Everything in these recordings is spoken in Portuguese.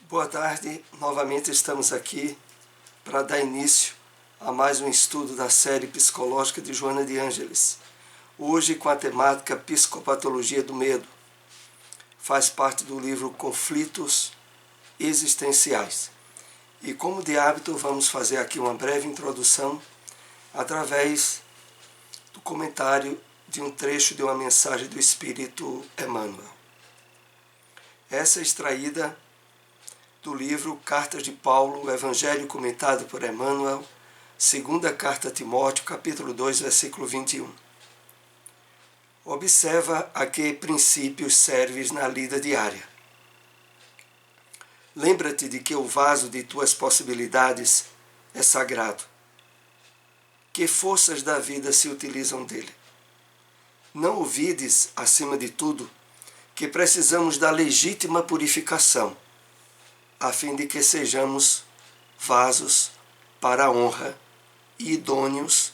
Boa tarde, novamente estamos aqui para dar início a mais um estudo da série psicológica de Joana de Ângeles. Hoje com a temática Psicopatologia do Medo. Faz parte do livro Conflitos Existenciais. E como de hábito, vamos fazer aqui uma breve introdução através do comentário de um trecho de uma mensagem do Espírito Emmanuel. Essa é extraída do livro Cartas de Paulo, o Evangelho comentado por Emmanuel, segunda carta a Timóteo, capítulo 2, versículo 21. Observa a que princípios serves na lida diária. Lembra-te de que o vaso de tuas possibilidades é sagrado. Que forças da vida se utilizam dele? Não ouvides, acima de tudo, que precisamos da legítima purificação, a fim de que sejamos vasos para a honra e idôneos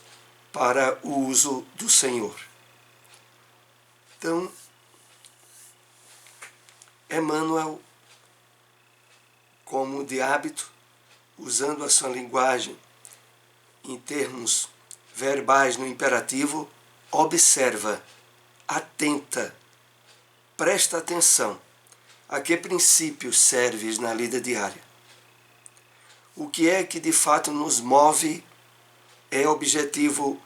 para o uso do Senhor. Então, Emmanuel, como de hábito, usando a sua linguagem em termos verbais no imperativo, observa, atenta, presta atenção a que princípios serves na lida diária. O que é que de fato nos move é objetivo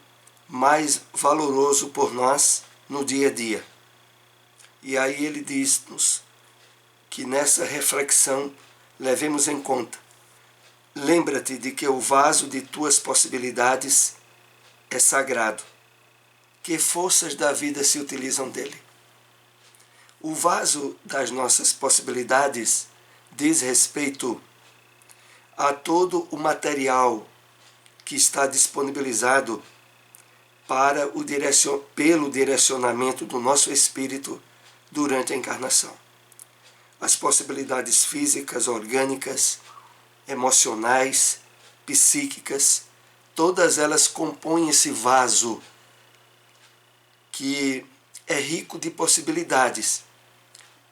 mais valoroso por nós no dia a dia. E aí ele diz-nos que nessa reflexão levemos em conta. Lembra-te de que o vaso de tuas possibilidades é sagrado. Que forças da vida se utilizam dele? O vaso das nossas possibilidades diz respeito a todo o material que está disponibilizado para pelo direcionamento do nosso espírito durante a encarnação. As possibilidades físicas, orgânicas, emocionais, psíquicas, todas elas compõem esse vaso que é rico de possibilidades,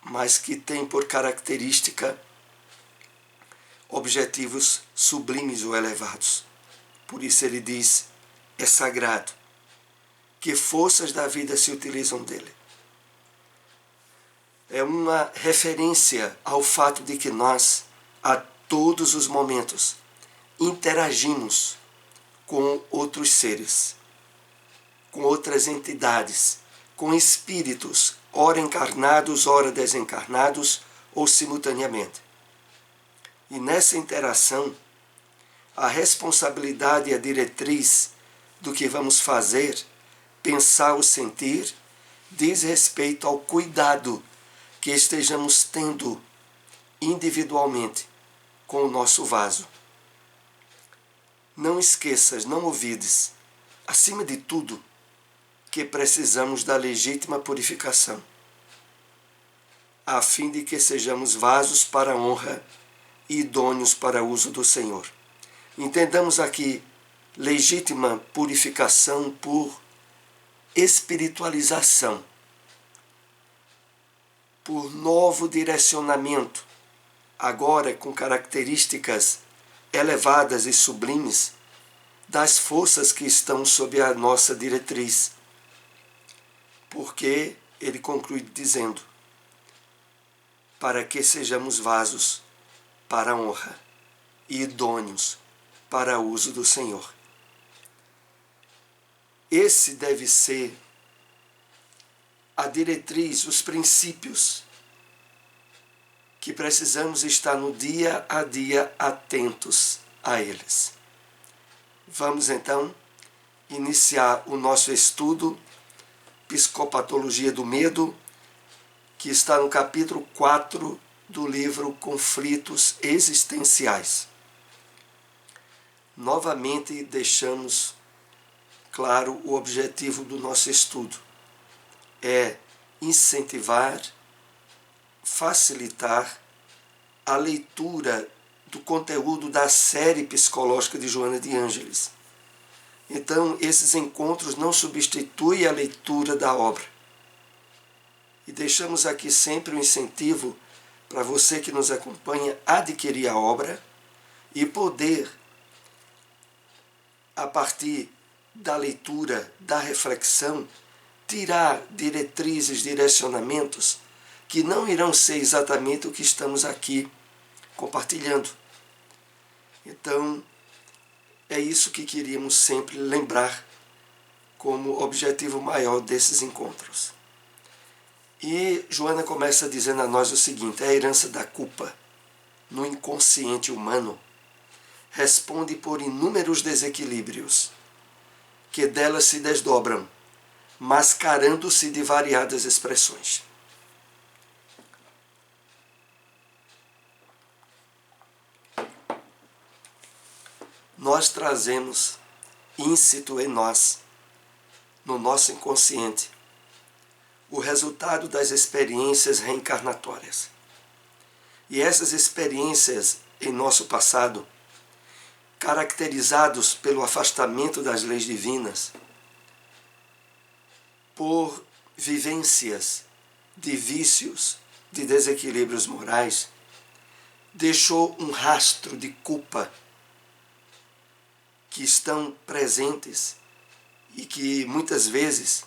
mas que tem por característica objetivos sublimes ou elevados. Por isso ele diz, é sagrado. Que forças da vida se utilizam dele? É uma referência ao fato de que nós, a todos os momentos, interagimos com outros seres, com outras entidades, com espíritos, ora encarnados, ora desencarnados, ou simultaneamente. E nessa interação, a responsabilidade e a diretriz do que vamos fazer, pensar ou sentir, diz respeito ao cuidado que estejamos tendo individualmente com o nosso vaso. Não esqueças, não ouvides, acima de tudo, que precisamos da legítima purificação, a fim de que sejamos vasos para a honra e idôneos para o uso do Senhor. Entendamos aqui legítima purificação por espiritualização, por novo direcionamento, agora com características elevadas e sublimes das forças que estão sob a nossa diretriz. Porque ele conclui dizendo, para que sejamos vasos para a honra e idôneos para o uso do Senhor. Esse deve ser a diretriz, os princípios que precisamos estar no dia a dia atentos a eles. Vamos então iniciar o nosso estudo Psicopatologia do Medo, que está no capítulo 4 do livro Conflitos Existenciais. Novamente deixamos claro o objetivo do nosso estudo. É incentivar, facilitar a leitura do conteúdo da série psicológica de Joana de Ângeles. Então, esses encontros não substituem a leitura da obra. E deixamos aqui sempre o incentivo para você que nos acompanha adquirir a obra e poder, a partir da leitura, da reflexão, tirar diretrizes, direcionamentos que não irão ser exatamente o que estamos aqui compartilhando. Então, é isso que queríamos sempre lembrar como objetivo maior desses encontros. E Joana começa dizendo a nós o seguinte: a herança da culpa no inconsciente humano responde por inúmeros desequilíbrios que dela se desdobram, mascarando-se de variadas expressões. Nós trazemos íncito em nós, no nosso inconsciente, o resultado das experiências reencarnatórias. E essas experiências em nosso passado, caracterizados pelo afastamento das leis divinas, por vivências de vícios, de desequilíbrios morais, deixou um rastro de culpa que estão presentes e que muitas vezes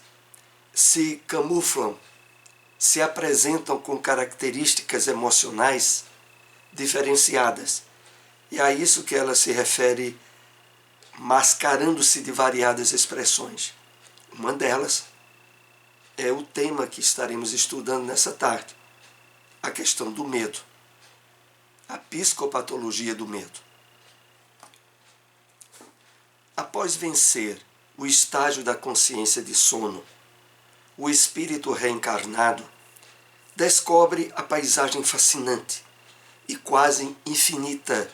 se camuflam, se apresentam com características emocionais diferenciadas. E a isso que ela se refere, mascarando-se de variadas expressões. Uma delas é o tema que estaremos estudando nessa tarde, a questão do medo, a psicopatologia do medo. Após vencer o estágio da consciência de sono, o espírito reencarnado descobre a paisagem fascinante e quase infinita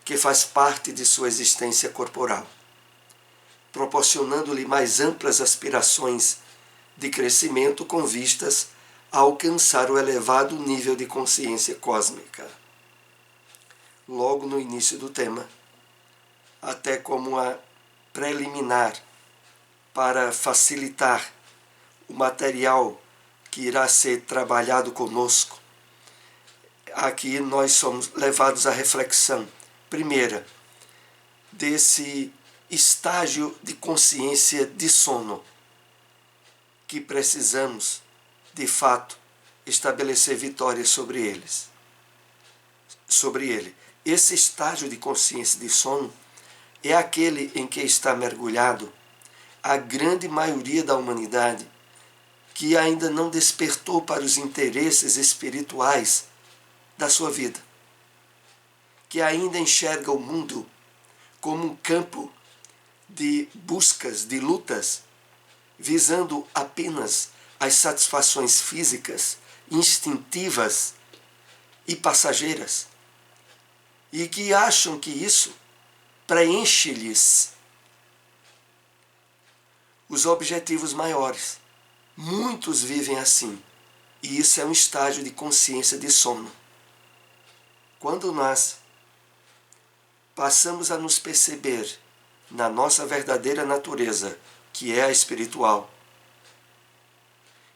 que faz parte de sua existência corporal, proporcionando-lhe mais amplas aspirações de crescimento com vistas a alcançar o elevado nível de consciência cósmica. Logo no início do tema, até como a preliminar para facilitar o material que irá ser trabalhado conosco, aqui nós somos levados à reflexão, primeira, desse estágio de consciência de sono, que precisamos, de fato, estabelecer vitória sobre ele. Esse estágio de consciência de sono é aquele em que está mergulhado a grande maioria da humanidade que ainda não despertou para os interesses espirituais da sua vida, que ainda enxerga o mundo como um campo de buscas, de lutas, visando apenas as satisfações físicas, instintivas e passageiras, e que acham que isso preenche-lhes os objetivos maiores. Muitos vivem assim, e isso é um estágio de consciência de sono. Quando nós passamos a nos perceber na nossa verdadeira natureza, que é a espiritual,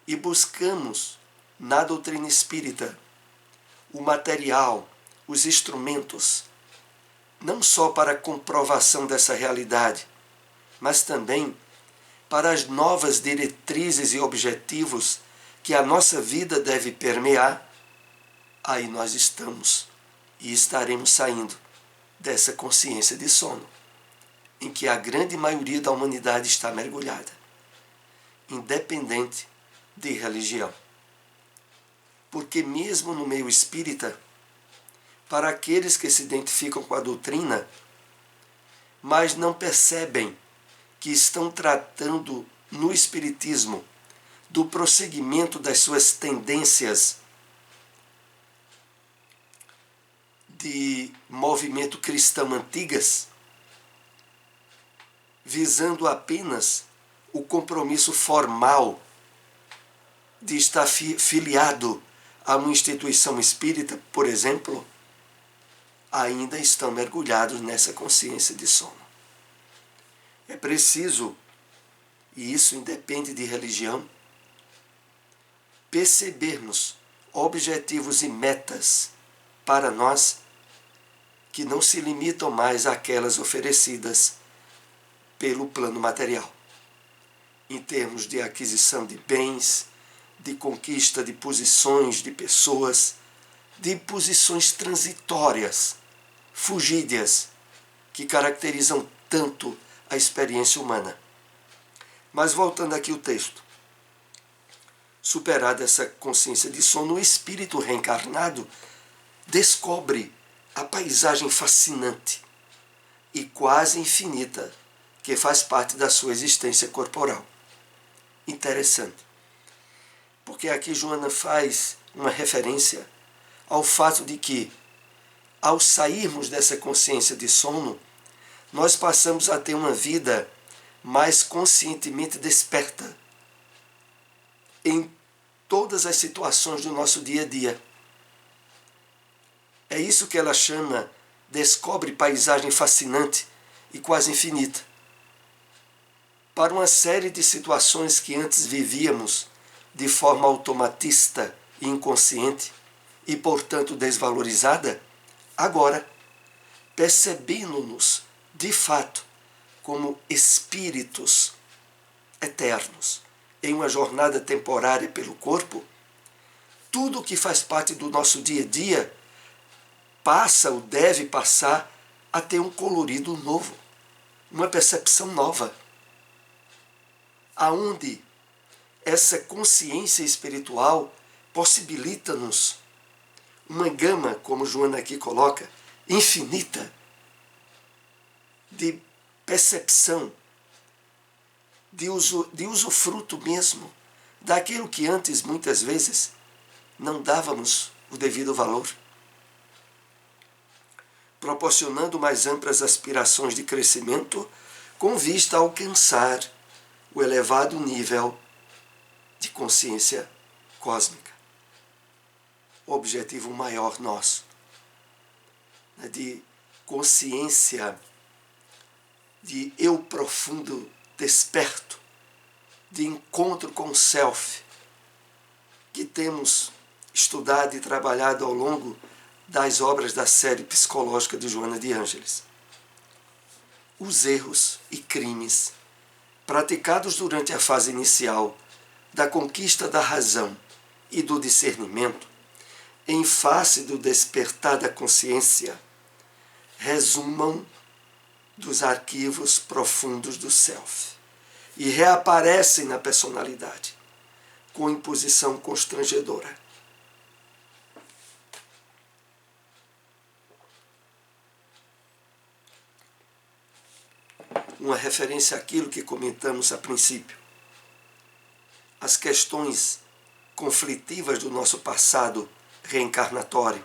e buscamos na doutrina espírita o material, os instrumentos, não só para a comprovação dessa realidade, mas também para as novas diretrizes e objetivos que a nossa vida deve permear, aí nós estamos e estaremos saindo dessa consciência de sono, em que a grande maioria da humanidade está mergulhada, independente de religião. Porque mesmo no meio espírita, para aqueles que se identificam com a doutrina, mas não percebem que estão tratando no espiritismo do prosseguimento das suas tendências de movimento cristão antigas, visando apenas o compromisso formal de estar filiado a uma instituição espírita, por exemplo, ainda estão mergulhados nessa consciência de sono. É preciso, e isso independe de religião, percebermos, objetivos e metas para nós que não se limitam mais àquelas oferecidas pelo plano material, em termos de aquisição de bens, de conquista de posições, de pessoas, de posições transitórias, fugídias, que caracterizam tanto a experiência humana. Mas voltando aqui ao texto, superada essa consciência de sono, o espírito reencarnado descobre a paisagem fascinante e quase infinita que faz parte da sua existência corporal. Interessante, porque aqui Joana faz uma referência ao fato de que, ao sairmos dessa consciência de sono, nós passamos a ter uma vida mais conscientemente desperta em todas as situações do nosso dia a dia. É isso que ela chama, descobre paisagem fascinante e quase infinita. Para uma série de situações que antes vivíamos de forma automatista e inconsciente e, portanto, desvalorizada, agora, percebendo-nos de fato como espíritos eternos em uma jornada temporária pelo corpo, tudo o que faz parte do nosso dia a dia passa ou deve passar a ter um colorido novo, uma percepção nova, aonde essa consciência espiritual possibilita-nos uma gama, como Joana aqui coloca, infinita de percepção, de usufruto mesmo daquilo que antes, muitas vezes, não dávamos o devido valor, proporcionando mais amplas aspirações de crescimento com vista a alcançar o elevado nível de consciência cósmica. O objetivo maior nosso, de consciência, de eu profundo desperto, de encontro com o self, que temos estudado e trabalhado ao longo das obras da série psicológica de Joana de Ângeles. Os erros e crimes praticados durante a fase inicial da conquista da razão e do discernimento, em face do despertar da consciência, resumam dos arquivos profundos do self e reaparecem na personalidade com imposição constrangedora. Uma referência àquilo que comentamos a princípio. As questões conflitivas do nosso passado reencarnatório,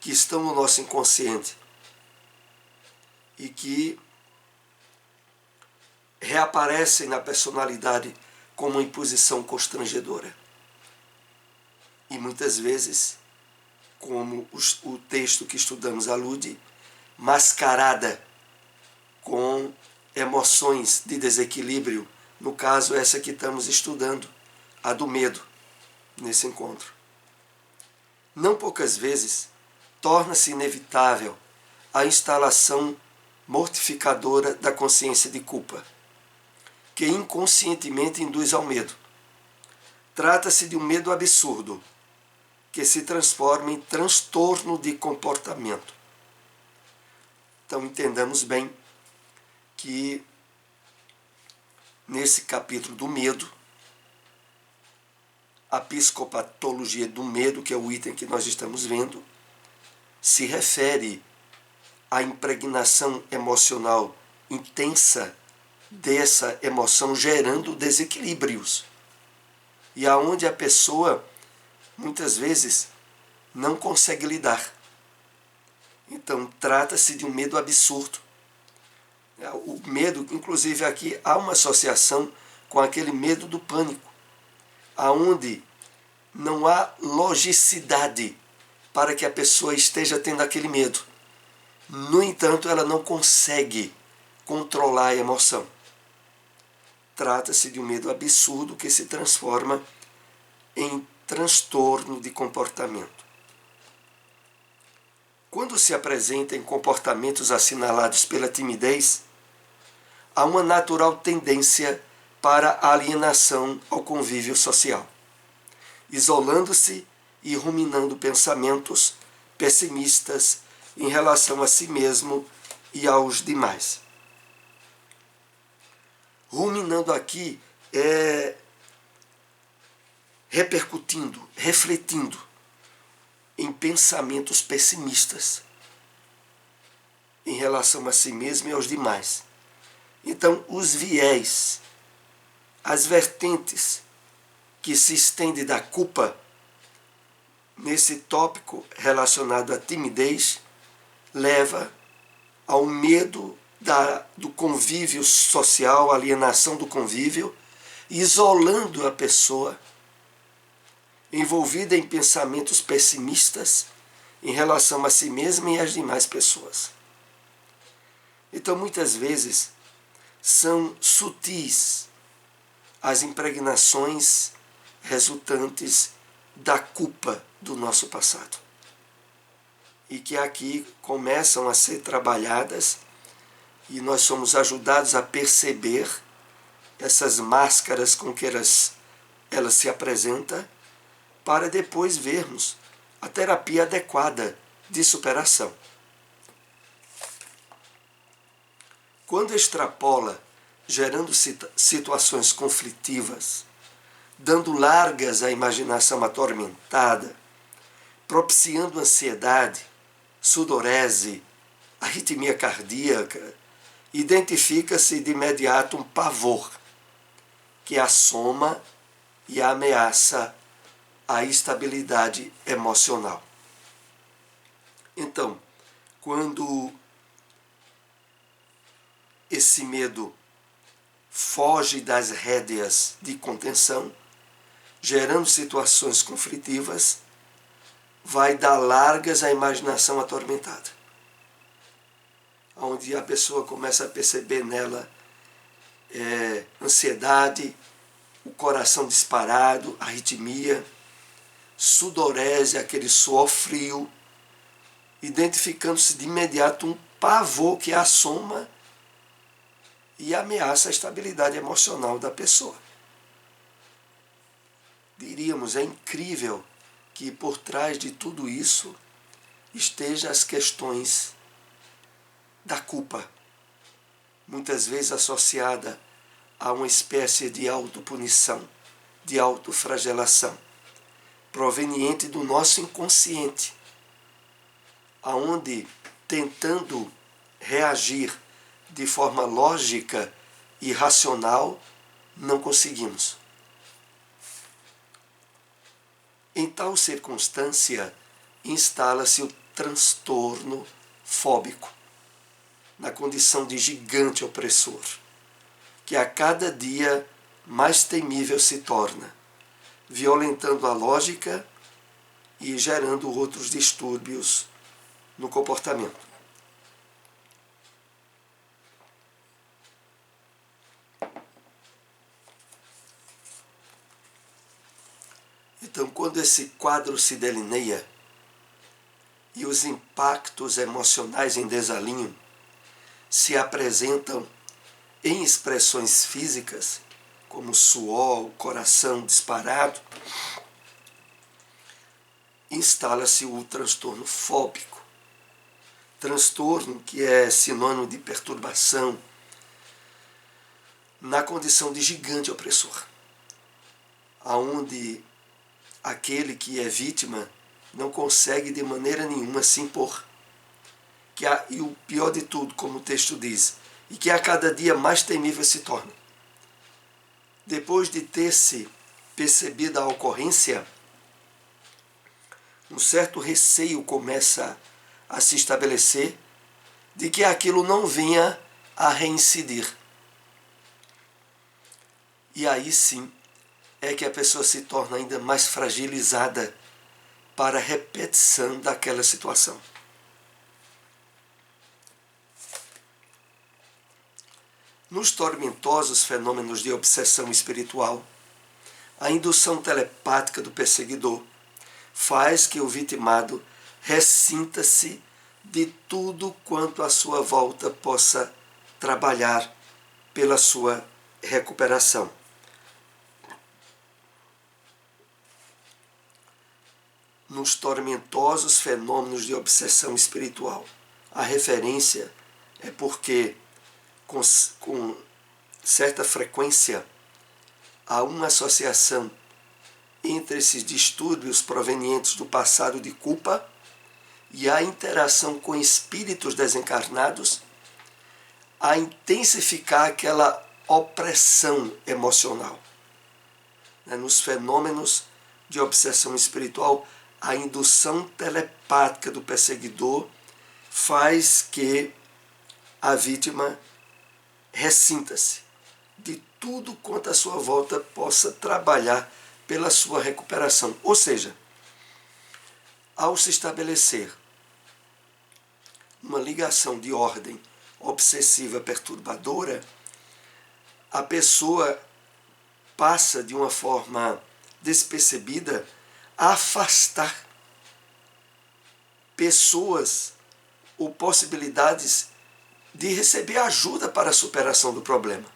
que estão no nosso inconsciente e que reaparecem na personalidade como uma imposição constrangedora. E muitas vezes, como o texto que estudamos alude, mascarada com emoções de desequilíbrio, no caso essa que estamos estudando, a do medo, nesse encontro. Não poucas vezes, torna-se inevitável a instalação mortificadora da consciência de culpa, que inconscientemente induz ao medo. Trata-se de um medo absurdo, que se transforma em transtorno de comportamento. Então entendamos bem que nesse capítulo do medo, a psicopatologia do medo, que é o item que nós estamos vendo, se refere à impregnação emocional intensa dessa emoção gerando desequilíbrios. E aonde a pessoa, muitas vezes, não consegue lidar. Então, trata-se de um medo absurdo. O medo, inclusive aqui, há uma associação com aquele medo do pânico, aonde não há logicidade para que a pessoa esteja tendo aquele medo. No entanto, ela não consegue controlar a emoção. Trata-se de um medo absurdo que se transforma em transtorno de comportamento. Quando se apresentam comportamentos assinalados pela timidez, há uma natural tendência para a alienação ao convívio social, isolando-se e ruminando pensamentos pessimistas em relação a si mesmo e aos demais. Ruminando aqui é repercutindo, refletindo em pensamentos pessimistas em relação a si mesmo e aos demais. Então, os viés, as vertentes que se estendem da culpa nesse tópico relacionado à timidez leva ao medo do convívio social, alienação do convívio, isolando a pessoa, envolvida em pensamentos pessimistas em relação a si mesma e às demais pessoas. Então, muitas vezes, são sutis as impregnações resultantes da culpa do nosso passado. E que aqui começam a ser trabalhadas e nós somos ajudados a perceber essas máscaras com que elas se apresentam, para depois vermos a terapia adequada de superação. Quando extrapola, gerando situações conflitivas, dando largas à imaginação atormentada, propiciando ansiedade, sudorese, arritmia cardíaca, identifica-se de imediato um pavor que assoma e ameaça a estabilidade emocional. Então, quando esse medo foge das rédeas de contenção, gerando situações conflitivas, vai dar largas à imaginação atormentada, onde a pessoa começa a perceber nela ansiedade, o coração disparado, arritmia, sudorese, aquele suor frio, identificando-se de imediato um pavor que assoma e ameaça a estabilidade emocional da pessoa. Diríamos, é incrível que por trás de tudo isso estejam as questões da culpa, muitas vezes associada a uma espécie de autopunição, de autoflagelação, proveniente do nosso inconsciente, aonde, tentando reagir de forma lógica e racional, não conseguimos. Em tal circunstância, instala-se o transtorno fóbico, na condição de gigante opressor, que a cada dia mais temível se torna, violentando a lógica e gerando outros distúrbios no comportamento. Então, quando esse quadro se delineia e os impactos emocionais em desalinho se apresentam em expressões físicas, como suor, coração disparado, instala-se o transtorno fóbico. Transtorno que é sinônimo de perturbação na condição de gigante opressor, aonde aquele que é vítima não consegue de maneira nenhuma se impor. E o pior de tudo, como o texto diz, e que a cada dia mais temível se torna. Depois de ter-se percebido a ocorrência, um certo receio começa a se estabelecer de que aquilo não venha a reincidir. E aí sim é que a pessoa se torna ainda mais fragilizada para a repetição daquela situação. Nos tormentosos fenômenos de obsessão espiritual, A indução telepática do perseguidor faz que o vitimado ressinta-se de tudo quanto à sua volta possa trabalhar pela sua recuperação. Nos tormentosos fenômenos de obsessão espiritual, a referência é porque, com certa frequência, há uma associação entre esses distúrbios provenientes do passado de culpa e a interação com espíritos desencarnados a intensificar aquela opressão emocional. Nos fenômenos de obsessão espiritual, a indução telepática do perseguidor faz que a vítima ressinta-se de tudo quanto à sua volta possa trabalhar pela sua recuperação. Ou seja, ao se estabelecer uma ligação de ordem obsessiva perturbadora, a pessoa passa de uma forma despercebida a afastar pessoas ou possibilidades de receber ajuda para a superação do problema.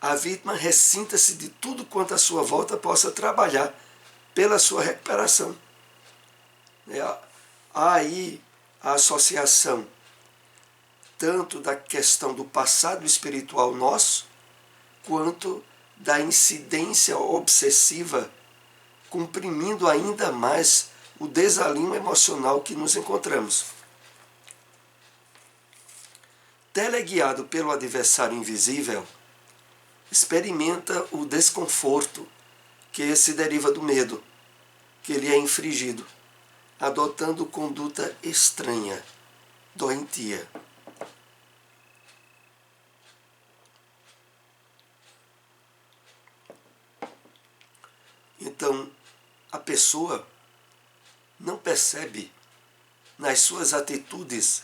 A vítima ressinta-se de tudo quanto à sua volta possa trabalhar pela sua recuperação. Há aí a associação tanto da questão do passado espiritual nosso, quanto da incidência obsessiva, comprimindo ainda mais o desalinho emocional que nos encontramos. Teleguiado pelo adversário invisível, experimenta o desconforto que se deriva do medo, que lhe é infligido, adotando conduta estranha, doentia. Então, a pessoa não percebe nas suas atitudes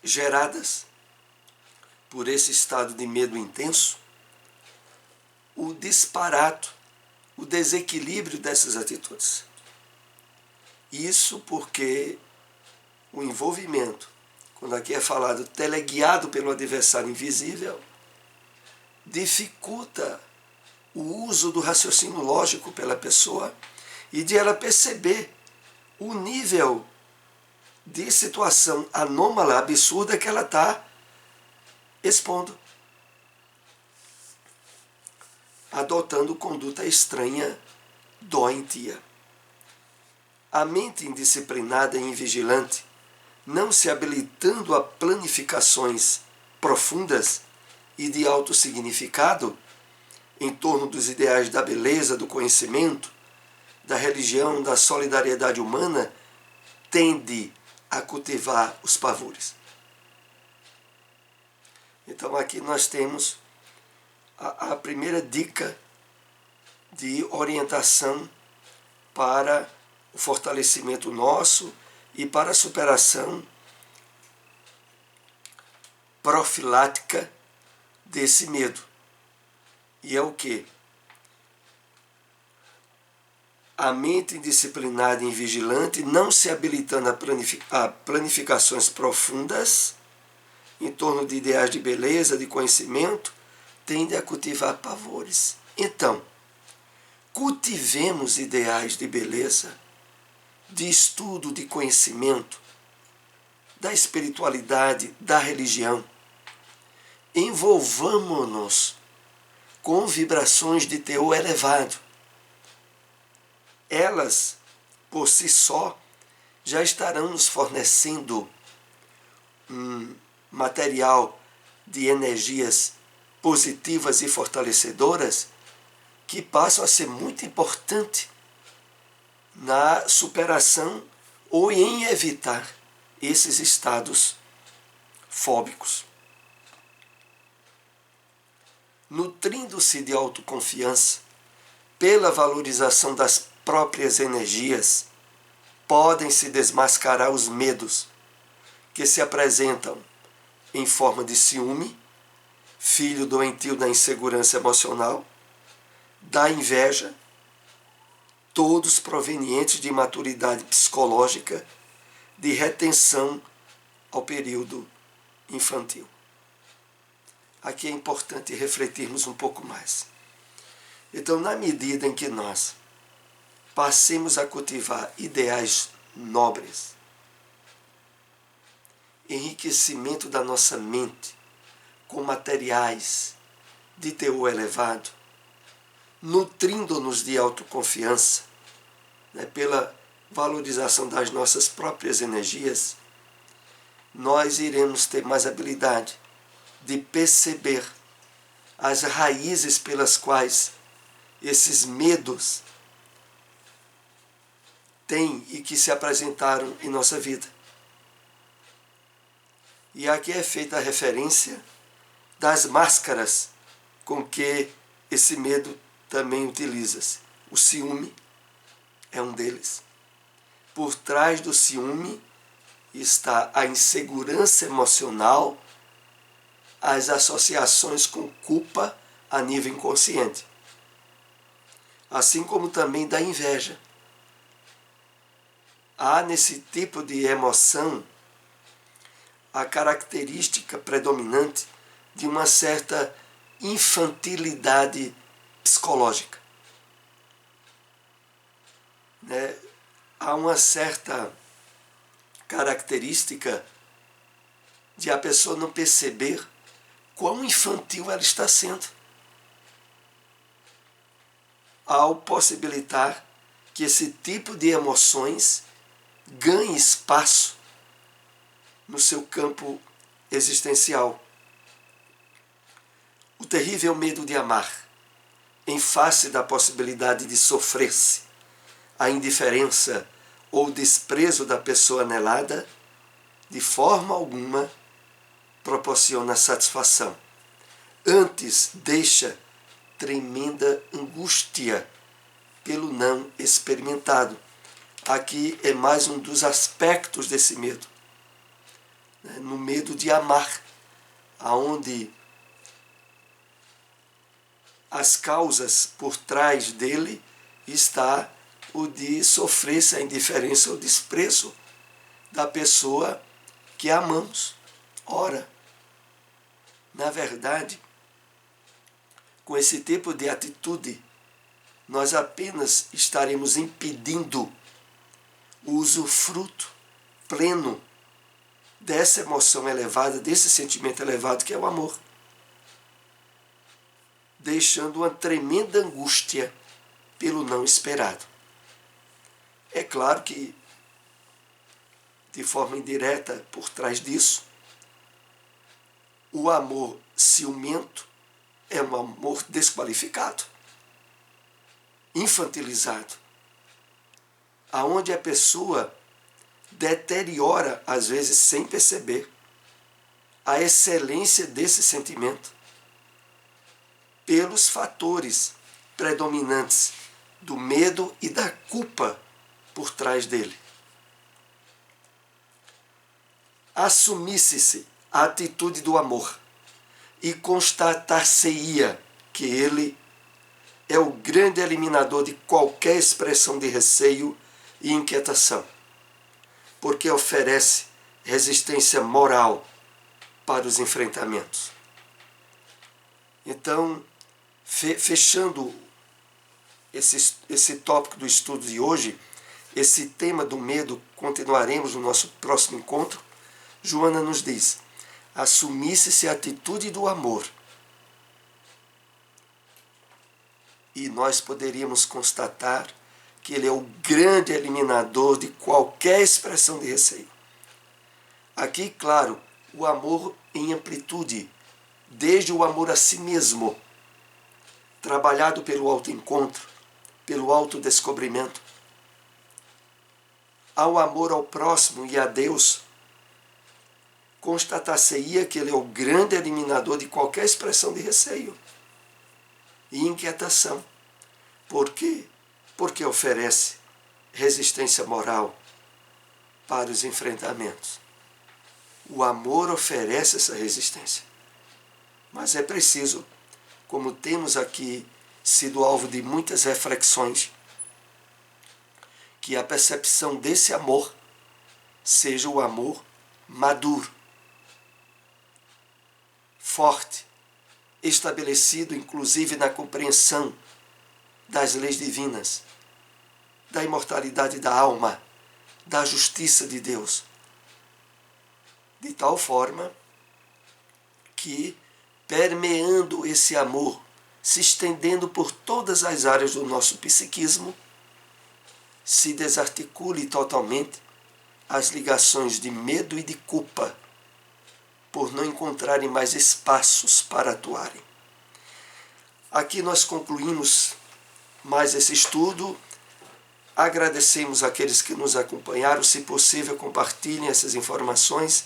geradas por esse estado de medo intenso o disparate, o desequilíbrio dessas atitudes. Isso porque o envolvimento, quando aqui é falado teleguiado pelo adversário invisível, dificulta o uso do raciocínio lógico pela pessoa e de ela perceber o nível de situação anômala, absurda que ela está expondo, adotando conduta estranha, doentia. A mente indisciplinada e invigilante, não se habilitando a planificações profundas e de alto significado em torno dos ideais da beleza, do conhecimento, da religião, da solidariedade humana, tende a cultivar os pavores. Então aqui nós temos a primeira dica de orientação para o fortalecimento nosso e para a superação profilática desse medo. E é o quê? A mente indisciplinada e invigilante, não se habilitando a planificações profundas em torno de ideais de beleza, de conhecimento, tende a cultivar pavores. Então, cultivemos ideais de beleza, de estudo, de conhecimento, da espiritualidade, da religião. Envolvamo-nos com vibrações de teor elevado. Elas, por si só, já estarão nos fornecendo um material de energias positivas e fortalecedoras que passam a ser muito importante na superação ou em evitar esses estados fóbicos. Nutrindo-se de autoconfiança, pela valorização das próprias energias, podem-se desmascarar os medos que se apresentam em forma de ciúme, filho doentio da insegurança emocional, da inveja, todos provenientes de imaturidade psicológica, de retenção ao período infantil. Aqui é importante refletirmos um pouco mais. Então, na medida em que nós passemos a cultivar ideais nobres, enriquecimento da nossa mente com materiais de teor elevado, nutrindo-nos de autoconfiança, pela valorização das nossas próprias energias, nós iremos ter mais habilidade de perceber as raízes pelas quais esses medos têm e que se apresentaram em nossa vida. E aqui é feita a referência das máscaras com que esse medo também utiliza-se. O ciúme é um deles. Por trás do ciúme está a insegurança emocional, as associações com culpa a nível inconsciente. Assim como também da inveja. Há nesse tipo de emoção a característica predominante de uma certa infantilidade psicológica. Há uma certa característica de a pessoa não perceber quão infantil ela está sendo, ao possibilitar que esse tipo de emoções ganhe espaço no seu campo existencial. O terrível medo de amar, em face da possibilidade de sofrer-se a indiferença ou desprezo da pessoa anelada, de forma alguma proporciona satisfação. Antes deixa tremenda angústia pelo não experimentado. Aqui é mais um dos aspectos desse medo. No medo de amar, aonde as causas por trás dele está o de sofrer-se a indiferença ou desprezo da pessoa que amamos. Ora, na verdade, com esse tipo de atitude, nós apenas estaremos impedindo o usufruto pleno dessa emoção elevada, desse sentimento elevado que é o amor, deixando uma tremenda angústia pelo não esperado. É claro que, de forma indireta, por trás disso, o amor ciumento é um amor desqualificado, infantilizado, aonde a pessoa deteriora, às vezes sem perceber, a excelência desse sentimento pelos fatores predominantes do medo e da culpa por trás dele. Assumisse-se a atitude do amor e constatar-se-ia que ele é o grande eliminador de qualquer expressão de receio e inquietação, porque oferece resistência moral para os enfrentamentos. Então, fechando esse tópico do estudo de hoje, esse tema do medo, continuaremos no nosso próximo encontro. Joana nos diz: assumisse-se a atitude do amor. E nós poderíamos constatar que ele é o grande eliminador de qualquer expressão de receio. Aqui, claro, o amor em amplitude, desde o amor a si mesmo, trabalhado pelo autoencontro, pelo autodescobrimento, ao amor ao próximo e a Deus, constatar-se-ia que ele é o grande eliminador de qualquer expressão de receio e inquietação. Por quê? Porque oferece resistência moral para os enfrentamentos. O amor oferece essa resistência. Mas é preciso, como temos aqui sido alvo de muitas reflexões, que a percepção desse amor seja o amor maduro, forte, estabelecido inclusive na compreensão das leis divinas, da imortalidade da alma, da justiça de Deus, de tal forma que, permeando esse amor, se estendendo por todas as áreas do nosso psiquismo, se desarticule totalmente as ligações de medo e de culpa, por não encontrarem mais espaços para atuarem. Aqui nós concluímos mais esse estudo. Agradecemos àqueles que nos acompanharam. Se possível, compartilhem essas informações.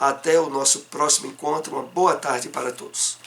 Até o nosso próximo encontro. Uma boa tarde para todos.